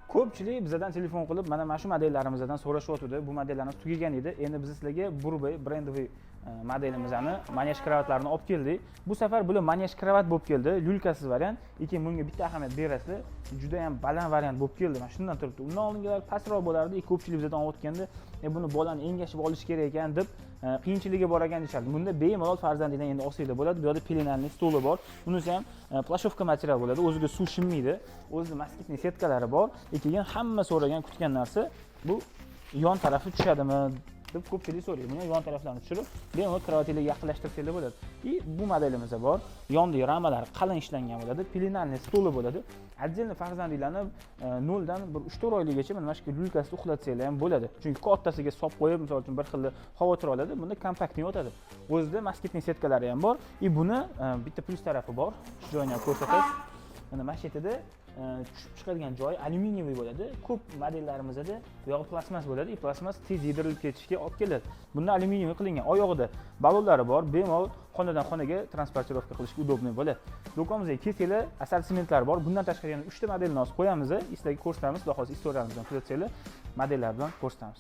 Ko'pchilik bizdan telefon qilib, mana shu modellarimizdan so'rashyotdi. Bu modellarimiz tugagan edi. Endi biz sizlarga Burbey brendoviy modelimizni manyaj kravatlarini olib keldik. Bu safar bular manyaj kravat bo'lib keldi, lyulkasiz variant. Lekin bunga bitta ahamiyat berasizlar. Juda ham baland variant bo'lib keldi. Mana shundan turibdi. Undan oldingilar pastroq bo'lardi. Ko'pchilik bizdan olib buni bolani engashib olish kerak ekan deb qiyinchiligi bor ekan deyishardi. Bunda bemalol farzandingdan endi olsanglar bo'ladi. Bu yerda pelenalniy stoli bor. Bunisi ham plashovka material bo'ladi. O'ziga suv shimmaydi. O'zida moskitniy setkalari bor. Lekin hamma so'ragan, kutgan narsa bu yon tarafi tushadimi deb ko'pchilik so'raydi. Buni yon taraflarini tushirib, bemalol kravatingizga yaqinlashtirsanglar bo'ladi. Bu modelimizda bor. Yonidagi ramalari qalin ishlangan bo'ladi. Pelenalniy stoli bo'ladi. Отдельно farzandinglarni 0 dan 3-4 oyligacha mana shu lyulkasida uxlatsanglar ham bo'ladi. Chunki kattasiga solib qo'yib, misol uchun bir xil xavotir oladi. Bunda kompaktniy o'tadi. O'zida moskitniy setkalari ham bor. Buni bitta plus tarafi bor. Shu joyini ham ko'rsatasiz. Mana mashetida tushib chiqadigan joyi alyuminiy bo'ladi. Ko'p modellarimizda bu yog'i plastmas bo'ladi. Plastmas tez yedirilib ketishga olib keladi. Bunda alyuminiy qilingan. Oyog'ida ballonlari bor. Bemalol xonadan xonaga transportirovka qilishga udobniy bo'ladi. Do'konimizda kesinglar, assortimentlar bor. Bundan tashqari yana 3 ta modelni olib qo'yamiz. Sizlarga ko'rsatamiz. Xudo xolasa istoriyamizdan kuzatsanglar, modellar bilan ko'rsatamiz.